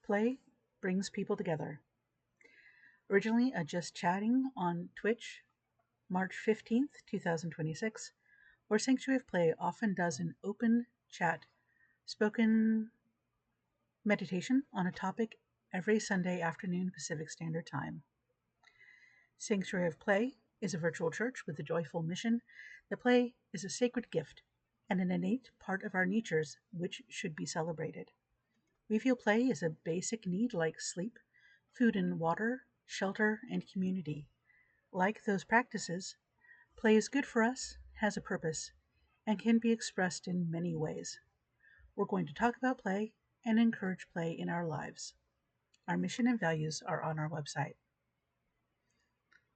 Play brings people together. Originally a Just Chatting on Twitch, March 15th, 2026, where Sanctuary of Play often does an open chat, spoken meditation on a topic every Sunday afternoon Pacific Standard Time. Sanctuary of Play is a virtual church with the joyful mission that play is a sacred gift and an innate part of our natures which should be celebrated. We feel play is a basic need like sleep, food and water, shelter, and community. Like those practices, play is good for us, has a purpose, and can be expressed in many ways. We're going to talk about play and encourage play in our lives. Our mission and values are on our website.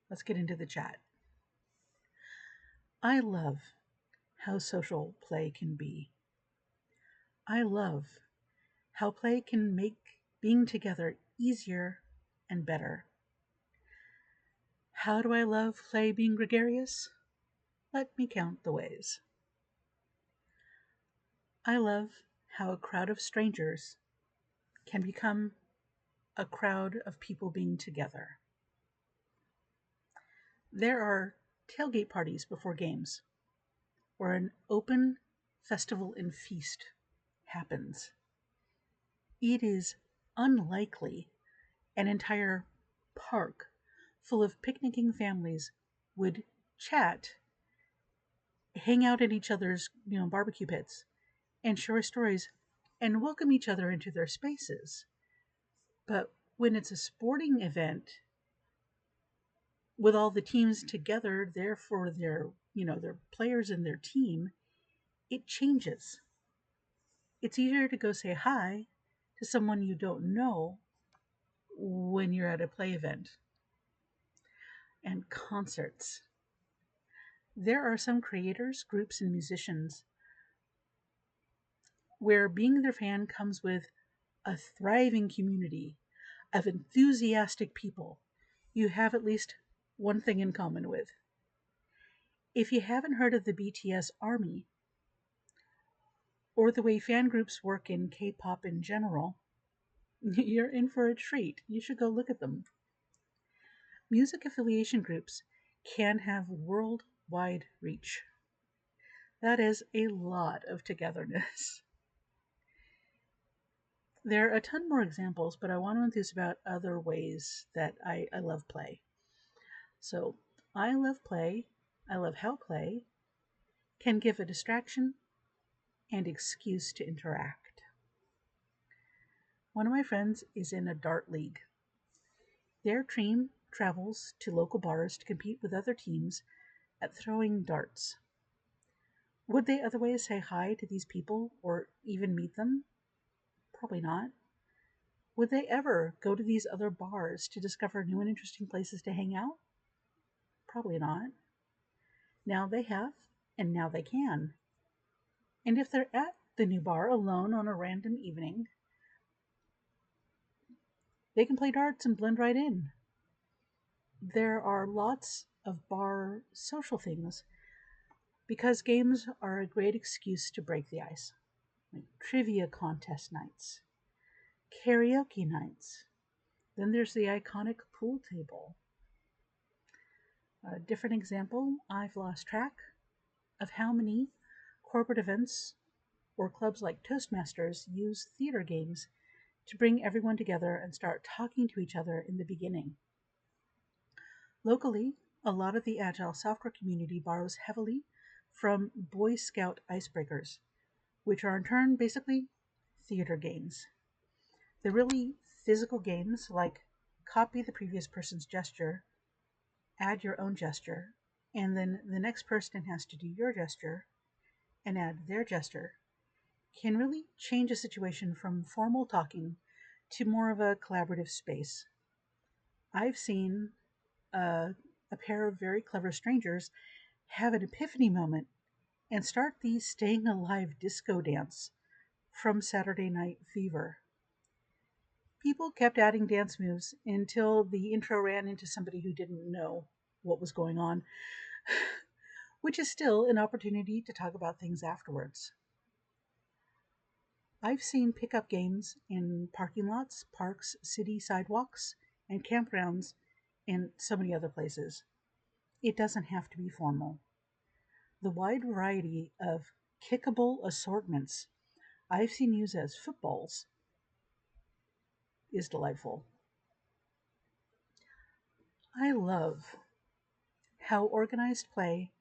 Let's get into the chat. I love how social play can be. I love how play can make being together easier and better. How do I love play being gregarious? Let me count the ways. I love how a crowd of strangers can become a crowd of people being together. There are tailgate parties before games, where an open festival and feast happens. It is unlikely an entire park full of picnicking families would chat, hang out at each other's barbecue pits, and share stories and welcome each other into their spaces. But when it's a sporting event with all the teams together there for their players and their team, it changes. It's easier to go say hi to someone you don't know when you're at a play event. And concerts. There are some creators, groups, and musicians where being their fan comes with a thriving community of enthusiastic people you have at least one thing in common with. If you haven't heard of the BTS Army, or the way fan groups work in K-pop in general, you're in for a treat. You should go look at them. Music affiliation groups can have worldwide reach. That is a lot of togetherness. There are a ton more examples, but I want to enthuse about other ways that I love play. So, I love play, I love how play can give a distraction and excuse to interact. One of my friends is in a dart league. Their team travels to local bars to compete with other teams at throwing darts. Would they otherwise say hi to these people or even meet them? Probably not. Would they ever go to these other bars to discover new and interesting places to hang out? Probably not. Now they have, and now they can. And if they're at the new bar alone on a random evening, they can play darts and blend right in. There are lots of bar social things because games are a great excuse to break the ice. Like trivia contest nights, karaoke nights. Then there's the iconic pool table. A different example, I've lost track of how many corporate events or clubs like Toastmasters use theater games to bring everyone together and start talking to each other in the beginning. Locally, a lot of the Agile software community borrows heavily from Boy Scout icebreakers, which are in turn basically theater games. The really physical games like copy the previous person's gesture, add your own gesture, and then the next person has to do your gesture and add their gesture can really change a situation from formal talking to more of a collaborative space. I've seen a pair of very clever strangers have an epiphany moment and start the Staying Alive disco dance from Saturday Night Fever. People kept adding dance moves until the intro ran into somebody who didn't know what was going on, which is still an opportunity to talk about things afterwards. I've seen pickup games in parking lots, parks, city sidewalks, and campgrounds, and so many other places. It doesn't have to be formal. The wide variety of kickable assortments I've seen used as footballs is delightful. I love how organized play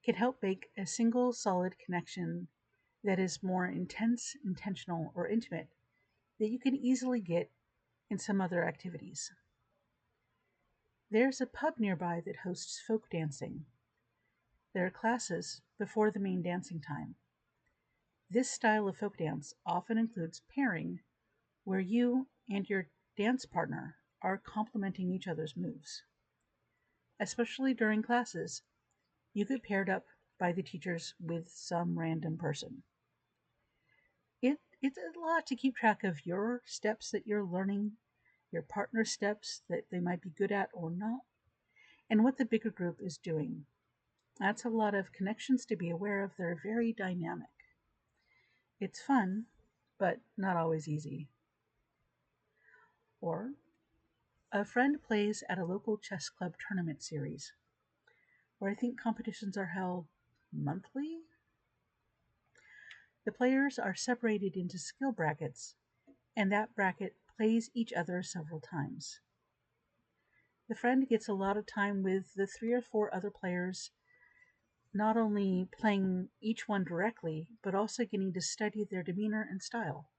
can help make a single solid connection that is more intense, intentional, or intimate that you can easily get in some other activities. There's a pub nearby that hosts folk dancing. There are classes before the main dancing time. This style of folk dance often includes pairing, where you and your dance partner are complementing each other's moves. Especially during classes, you get paired up by the teachers with some random person. It's a lot to keep track of your steps that you're learning, your partner's steps that they might be good at or not, and what the bigger group is doing. That's a lot of connections to be aware of. They're very dynamic. It's fun, but not always easy. Or a friend plays at a local chess club tournament series, where I think competitions are held monthly. The players are separated into skill brackets, and that bracket plays each other several times. The friend gets a lot of time with the 3 or 4 other players, not only playing each one directly, but also getting to study their demeanor and style.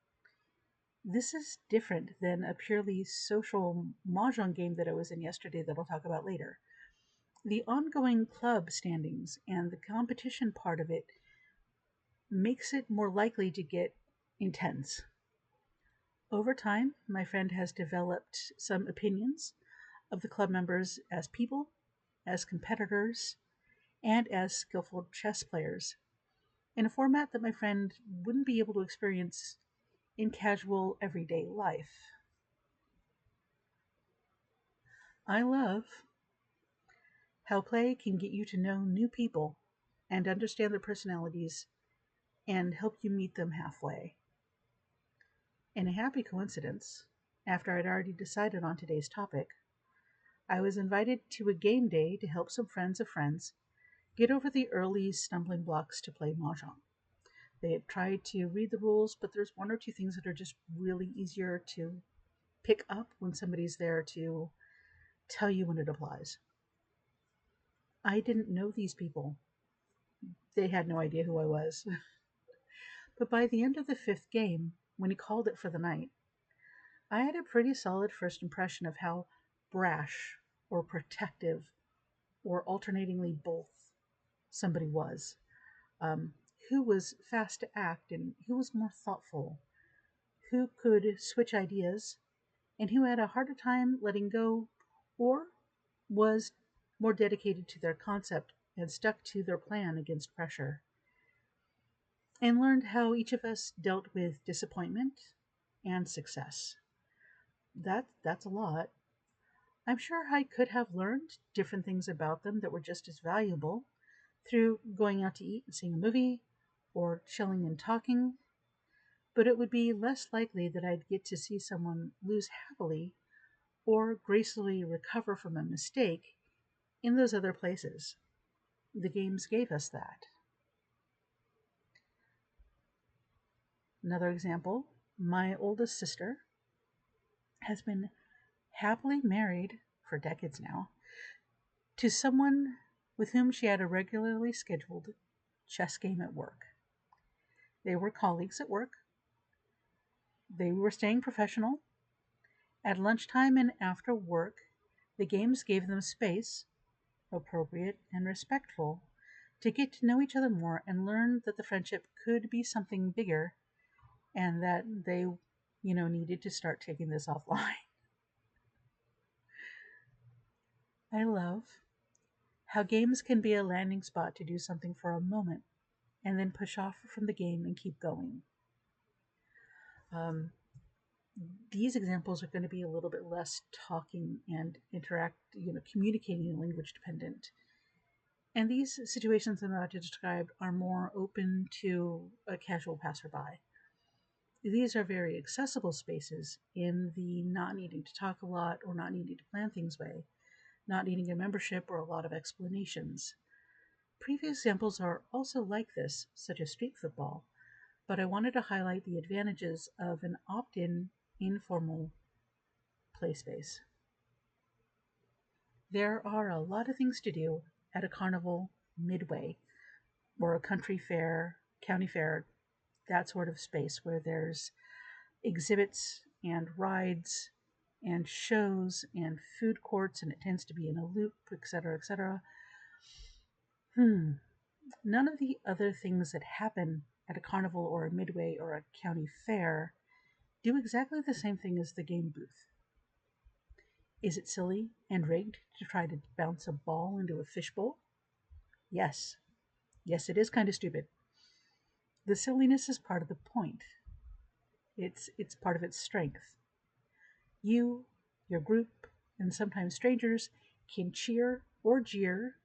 This is different than a purely social mahjong game that I was in yesterday that I'll talk about later. The ongoing club standings and the competition part of it makes it more likely to get intense. Over time, my friend has developed some opinions of the club members as people, as competitors, and as skillful chess players in a format that my friend wouldn't be able to experience in casual everyday life. I love how play can get you to know new people and understand their personalities and help you meet them halfway. In a happy coincidence, after I'd already decided on today's topic, I was invited to a game day to help some friends of friends get over the early stumbling blocks to play Mahjong. They had tried to read the rules, but there's 1 or 2 things that are just really easier to pick up when somebody's there to tell you when it applies. I didn't know these people. They had no idea who I was. But by the end of the 5th game, when he called it for the night, I had a pretty solid first impression of how brash or protective or alternatingly both somebody was. Um, who was fast to act and who was more thoughtful, who could switch ideas, and who had a harder time letting go or was more dedicated to their concept and stuck to their plan against pressure, and learned how each of us dealt with disappointment and success. That's a lot. I'm sure I could have learned different things about them that were just as valuable through going out to eat and seeing a movie or chilling and talking, but it would be less likely that I'd get to see someone lose happily or gracefully recover from a mistake in those other places. The games gave us that. Another example, my oldest sister has been happily married for decades now to someone with whom she had a regularly scheduled chess game at work. They were colleagues at work. They were staying professional. At lunchtime and after work, the games gave them space, appropriate and respectful, to get to know each other more and learn that the friendship could be something bigger and that they, needed to start taking this offline. I love how games can be a landing spot to do something for a moment and then push off from the game and keep going. Um, these examples are going to be a little bit less talking and communicating and language dependent. And these situations I'm about to describe are more open to a casual passerby. These are very accessible spaces in the not needing to talk a lot or not needing to plan things way, not needing a membership or a lot of explanations. Previous examples are also like this, such as street football, but I wanted to highlight the advantages of an opt-in, informal play space. There are a lot of things to do at a carnival midway or a country fair, county fair, that sort of space where there's exhibits and rides and shows and food courts, and it tends to be in a loop, etc., etc. None of the other things that happen at a carnival or a midway or a county fair do exactly the same thing as the game booth. Is it silly and rigged to try to bounce a ball into a fishbowl? Yes. Yes, it is kind of stupid. The silliness is part of the point. It's part of its strength. You, your group, and sometimes strangers can cheer or jeer,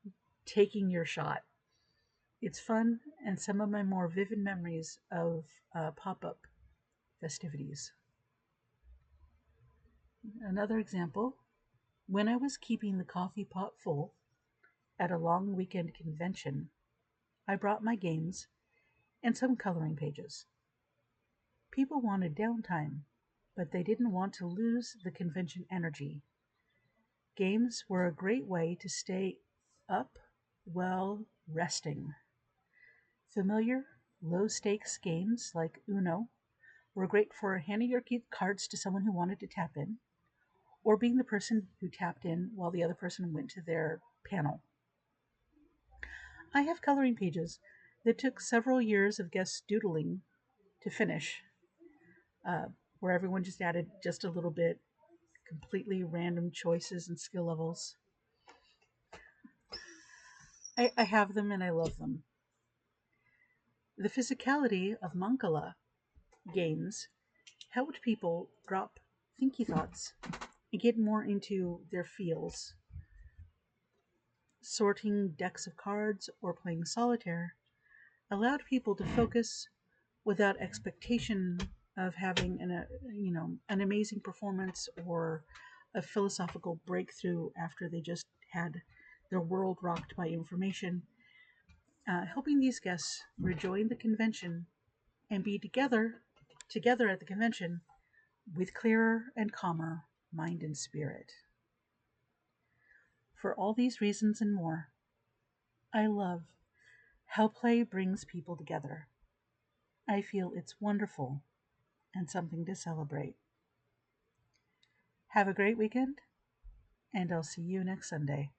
taking your shot. It's fun, and some of my more vivid memories of pop-up festivities. Another example, when I was keeping the coffee pot full at a long weekend convention, I brought my games and some coloring pages. People wanted downtime, but they didn't want to lose the convention energy. Games were a great way to stay up while resting. Familiar, low-stakes games like Uno were great for handing your cards to someone who wanted to tap in, or being the person who tapped in while the other person went to their panel. I have coloring pages that took several years of guest doodling to finish, where everyone just added just a little bit, completely random choices and skill levels. I have them and I love them. The physicality of Mancala games helped people drop thinky thoughts and get more into their feels. Sorting decks of cards or playing solitaire allowed people to focus without expectation of having an amazing performance or a philosophical breakthrough after they just had their world rocked by information, helping these guests rejoin the convention and be together at the convention with clearer and calmer mind and spirit. For all these reasons and more, I love how play brings people together. I feel it's wonderful and something to celebrate. Have a great weekend, and I'll see you next Sunday.